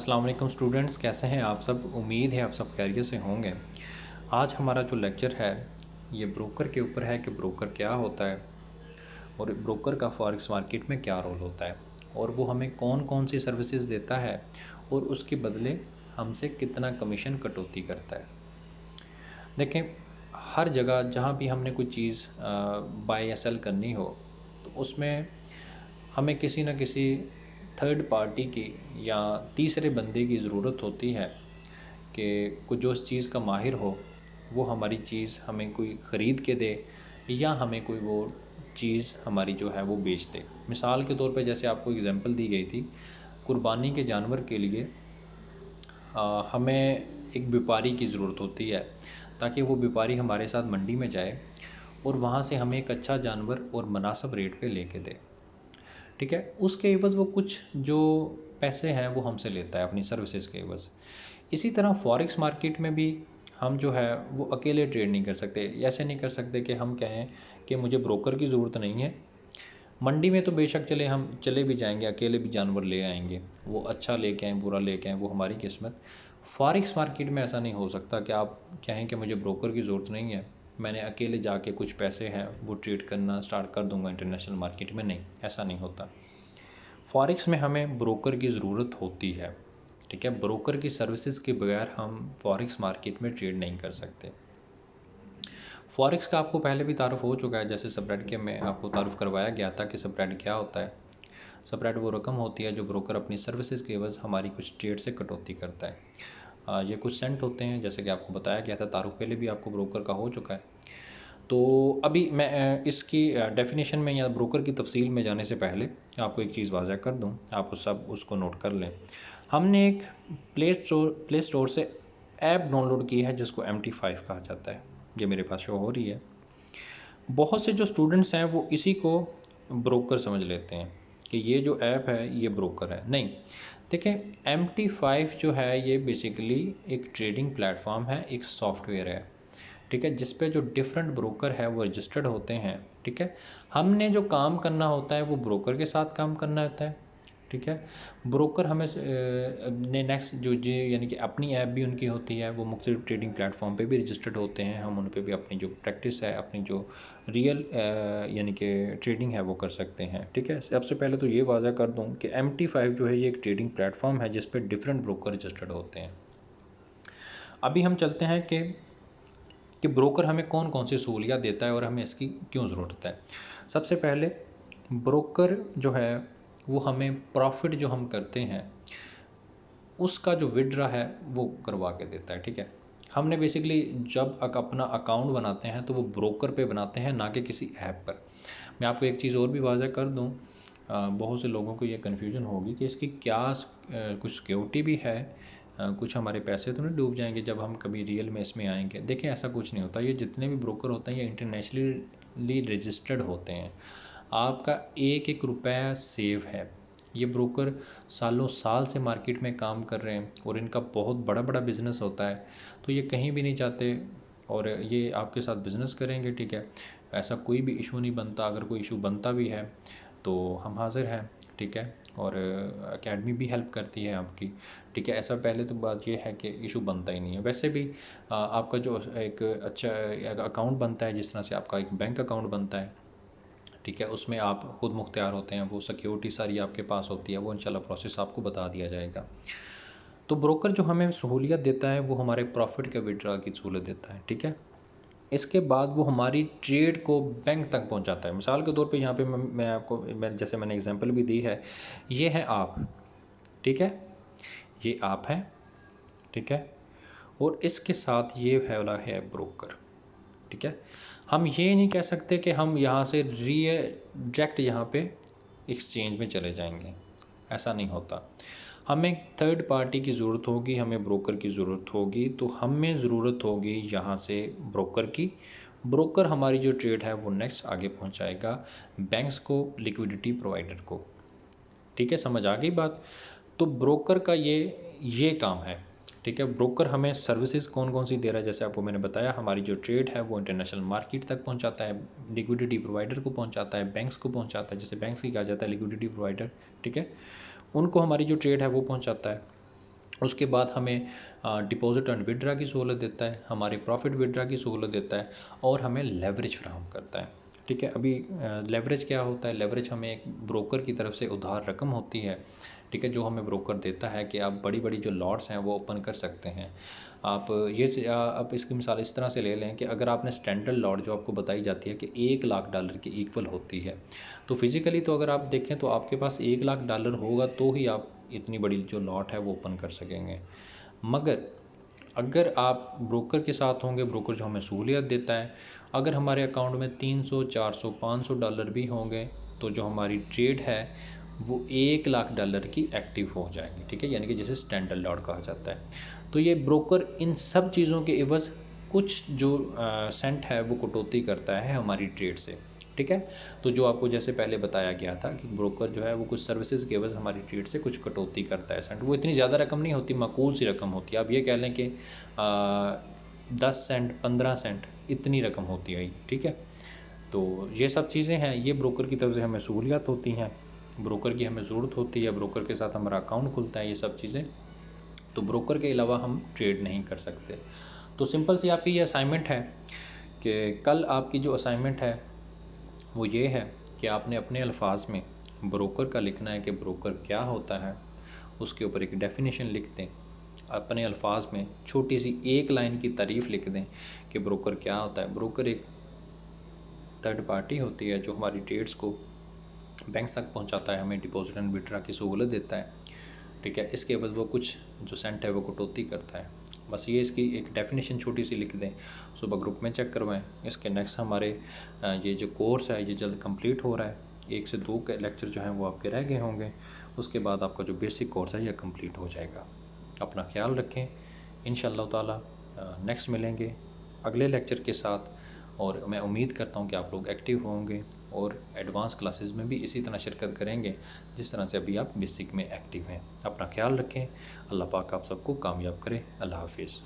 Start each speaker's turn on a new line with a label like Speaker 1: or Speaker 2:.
Speaker 1: अस्सलाम वालेकुम स्टूडेंट्स, कैसे हैं आप सब। उम्मीद है आप सब खैरियत से होंगे। आज हमारा जो लेक्चर है ये ब्रोकर के ऊपर है कि ब्रोकर क्या होता है और ब्रोकर का फॉरेक्स मार्केट में क्या रोल होता है और वो हमें कौन कौन सी सर्विसेज देता है और उसके बदले हमसे कितना कमीशन कटौती करता है। देखें, हर जगह जहाँ भी हमने कोई चीज़ बाय या सेल करनी हो तो उसमें हमें किसी न किसी थर्ड पार्टी की या तीसरे बंदे की ज़रूरत होती है कि कोई जो उस चीज़ का माहिर हो वो हमारी चीज़ हमें कोई ख़रीद के दे या हमें कोई वो चीज़ हमारी जो है वो बेच दे। मिसाल के तौर पे जैसे आपको एग्ज़ाम्पल दी गई थी, कुर्बानी के जानवर के लिए हमें एक व्यापारी की ज़रूरत होती है ताकि वो व्यापारी हमारे साथ मंडी में जाए और वहाँ से हमें एक अच्छा जानवर और मुनासिब रेट पे लेके दे। ठीक है, उसके एवज़ वो कुछ जो पैसे हैं वो हमसे लेता है अपनी सर्विसेज के एवज़। इसी तरह फॉरेक्स मार्केट में भी हम जो है वो अकेले ट्रेड नहीं कर सकते। ऐसे नहीं कर सकते कि हम कहें कि मुझे ब्रोकर की ज़रूरत नहीं है। मंडी में तो बेशक हम चले भी जाएंगे, अकेले भी जानवर ले आएंगे, वो अच्छा लेके आएँ बुरा लेके आएँ वो हमारी किस्मत। फॉरेक्स मार्केट में ऐसा नहीं हो सकता कि आप कहें कि मुझे ब्रोकर की ज़रूरत नहीं है, मैंने अकेले जाके कुछ पैसे हैं वो ट्रेड करना स्टार्ट कर दूंगा इंटरनेशनल मार्केट में। नहीं, ऐसा नहीं होता। फॉरेक्स में हमें ब्रोकर की ज़रूरत होती है। ठीक है, ब्रोकर की सर्विसेज के बगैर हम फॉरेक्स मार्केट में ट्रेड नहीं कर सकते। फॉरेक्स का आपको पहले भी तारुफ़ हो चुका है, जैसे स्प्रेड के में आपको तारुफ़ करवाया गया था कि स्प्रेड क्या होता है। स्प्रेड वो रकम होती है जो ब्रोकर अपनी सर्विसेज के एवज़ हमारी कुछ ट्रेड से कटौती करता है। ये कुछ सेंट होते हैं, जैसे कि आपको बताया गया था, तारुफ़ पहले भी आपको ब्रोकर का हो चुका है। तो अभी मैं इसकी डेफ़िनेशन में या ब्रोकर की तफ़सील में जाने से पहले आपको एक चीज़ वाज़ह कर दूँ, आप उस सब उसको नोट कर लें। हमने एक प्ले स्टोर से ऐप डाउनलोड की है जिसको MT5 कहा जाता है। ये मेरे पास शो हो रही है। बहुत से जो स्टूडेंट्स हैं वो इसी को ब्रोकर समझ लेते हैं कि ये जो ऐप है ये ब्रोकर है। नहीं, देखें, MT5 जो है ये बेसिकली एक ट्रेडिंग प्लेटफॉर्म है, एक सॉफ्टवेयर है। ठीक है, जिस पे जो डिफरेंट ब्रोकर है वो रजिस्टर्ड होते हैं। ठीक है, हमने जो काम करना होता है वो ब्रोकर के साथ काम करना होता है। ठीक है, ब्रोकर हमें ने नेक्स्ट जो जी यानी कि अपनी ऐप भी उनकी होती है, वो मुख्तलिफ ट्रेडिंग प्लेटफॉर्म पे भी रजिस्टर्ड होते हैं। हम उन पे भी अपनी जो प्रैक्टिस है, अपनी जो रियल यानी कि ट्रेडिंग है वो कर सकते हैं। ठीक है, सबसे पहले तो ये वाज़ा कर दूँ कि MT5 जो है ये एक ट्रेडिंग प्लेटफॉर्म है जिस पे डिफरेंट ब्रोकर रजिस्टर्ड होते हैं। अभी हम चलते हैं कि ब्रोकर हमें कौन कौन सी सहूलियत देता है और हमें इसकी क्यों ज़रूरत है। सबसे पहले, ब्रोकर जो है वो हमें प्रॉफिट जो हम करते हैं उसका जो विड्रा है वो करवा के देता है। ठीक है, हमने बेसिकली जब अपना अकाउंट बनाते हैं तो वो ब्रोकर पे बनाते हैं, ना कि किसी ऐप पर। मैं आपको एक चीज़ और भी वाज़ह कर दूं, बहुत से लोगों को ये कन्फ्यूजन होगी कि इसकी क्या कुछ सिक्योरिटी भी है, कुछ हमारे पैसे तो नहीं डूब जाएंगे जब हम कभी रियल में इसमें आएंगे। देखें, ऐसा कुछ नहीं होता। ये जितने भी ब्रोकर होते हैं ये इंटरनेशनली रजिस्टर्ड होते हैं। आपका एक एक रुपया सेव है। ये ब्रोकर सालों साल से मार्केट में काम कर रहे हैं और इनका बहुत बड़ा बड़ा बिज़नेस होता है, तो ये कहीं भी नहीं जाते और ये आपके साथ बिज़नेस करेंगे। ठीक है, ऐसा कोई भी इशू नहीं बनता। अगर कोई इशू बनता भी है तो हम हाज़िर हैं। ठीक है, और एकेडमी भी हेल्प करती है आपकी। ठीक है, ऐसा पहले तो बात ये है कि इशू बनता ही नहीं है। वैसे भी आपका जो एक अच्छा अकाउंट बनता है, जिस तरह से आपका एक बैंक अकाउंट बनता है, ठीक है, उसमें आप खुद मुख्तियार होते हैं, वो सिक्योरिटी सारी आपके पास होती है, वो इंशाल्लाह प्रोसेस आपको बता दिया जाएगा। तो ब्रोकर जो हमें सहूलियत देता है वो हमारे प्रॉफिट के विड्रा की सहूलत देता है। ठीक है, इसके बाद वो हमारी ट्रेड को बैंक तक पहुंचाता है। मिसाल के तौर पे यहाँ पे मैं आपको जैसे मैंने एग्जांपल भी दी है, ये है आप। ठीक है, ये आप है। ठीक है, और इसके साथ ये है वाला है ब्रोकर। ठीक है, हम ये नहीं कह सकते कि हम यहाँ से डायरेक्ट यहाँ पे एक्सचेंज में चले जाएंगे, ऐसा नहीं होता। हमें थर्ड पार्टी की ज़रूरत होगी, हमें ब्रोकर की ज़रूरत होगी, तो हमें ज़रूरत होगी यहाँ से ब्रोकर की। ब्रोकर हमारी जो ट्रेड है वो नेक्स्ट आगे पहुँचाएगा बैंक्स को, लिक्विडिटी प्रोवाइडर को। ठीक है, समझ आ गई बात। तो ब्रोकर का ये काम है। ठीक है, ब्रोकर हमें सर्विसेज कौन कौन सी दे रहा है, जैसे आपको मैंने बताया, हमारी जो ट्रेड है वो इंटरनेशनल मार्केट तक पहुंचाता है, लिक्विडिटी प्रोवाइडर को पहुंचाता है, बैंक्स को पहुंचाता है, जैसे बैंक्स की कहा जाता है लिक्विडिटी प्रोवाइडर। ठीक है, उनको हमारी जो ट्रेड है वो पहुंचाता है। उसके बाद हमें डिपॉज़िट एंड विथड्रॉ की सहूलत देता है, हमारे प्रॉफिट विथड्रॉ की सहूलत देता है और हमें लेवरेज फराहम करता है। ठीक है, अभी लेवरेज क्या होता है? लेवरेज हमें एक ब्रोकर की तरफ से उधार रकम होती है, ठीक है, जो हमें ब्रोकर देता है कि आप बड़ी बड़ी जो लॉट्स हैं वो ओपन कर सकते हैं। आप इसकी मिसाल इस तरह से ले लें कि अगर आपने स्टैंडर्ड लॉट जो आपको बताई जाती है कि $1,00,000 की इक्वल होती है, तो फिज़िकली तो अगर आप देखें तो आपके पास $1,00,000 होगा तो ही आप इतनी बड़ी जो लॉट है वो ओपन कर सकेंगे। मगर अगर आप ब्रोकर के साथ होंगे, ब्रोकर जो हमें सहूलियत देता है, अगर हमारे अकाउंट में 300, 400, $500 भी होंगे तो जो हमारी ट्रेड है वो $1,00,000 की एक्टिव हो जाएगी। ठीक है, यानी कि जिसे स्टैंडर्ड लॉट कहा जाता है। तो ये ब्रोकर इन सब चीज़ों के एवज़ कुछ जो सेंट है वो कटौती करता है हमारी ट्रेड से। ठीक है, तो जो आपको जैसे पहले बताया गया था कि ब्रोकर जो है वो कुछ सर्विसेज के एवज़ हमारी ट्रेड से कुछ कटौती करता है सेंट, वो इतनी ज़्यादा रकम नहीं होती, माकूल सी रकम होती है। आप ये कह लें कि 10 सेंट, 15 सेंट इतनी रकम होती है। ठीक है, तो ये सब चीज़ें हैं, ये ब्रोकर की तरफ से हमें सहूलियत होती हैं, ब्रोकर की हमें ज़रूरत होती है, ब्रोकर के साथ हमारा अकाउंट खुलता है, ये सब चीज़ें। तो ब्रोकर के अलावा हम ट्रेड नहीं कर सकते। तो सिंपल सी आपकी ये असाइनमेंट है कि कल आपकी जो असाइनमेंट है वो ये है कि आपने अपने अल्फाज में ब्रोकर का लिखना है कि ब्रोकर क्या होता है, उसके ऊपर एक डेफिनेशन लिख दें। अपने अल्फाज में छोटी सी एक लाइन की तारीफ़ लिख दें कि ब्रोकर क्या होता है। ब्रोकर एक थर्ड पार्टी होती है जो हमारी ट्रेड्स को बैंक तक पहुंचाता है, हमें डिपॉजिट एंड विड्रॉ की सहूलत देता है। ठीक है, इसके एवज़ वो कुछ जो सेंट है वो कटौती करता है। बस ये इसकी एक डेफिनेशन छोटी सी लिख दें, सुबह ग्रुप में चेक करवाएं। इसके नेक्स्ट हमारे ये जो कोर्स है ये जल्द कंप्लीट हो रहा है, 1 से 2 के लेक्चर जो हैं वो आपके रह गए होंगे। उसके बाद आपका जो बेसिक कोर्स है ये कंप्लीट हो जाएगा। अपना ख्याल रखें, इंशाअल्लाह ताला नेक्स्ट मिलेंगे अगले लेक्चर के साथ। और मैं उम्मीद करता हूँ कि आप लोग एक्टिव होंगे और एडवांस क्लासेस में भी इसी तरह शिरकत करेंगे जिस तरह से अभी आप बेसिक में एक्टिव हैं। अपना ख्याल रखें, अल्लाह पाक आप सबको कामयाब करे। अल्लाह हाफिज़।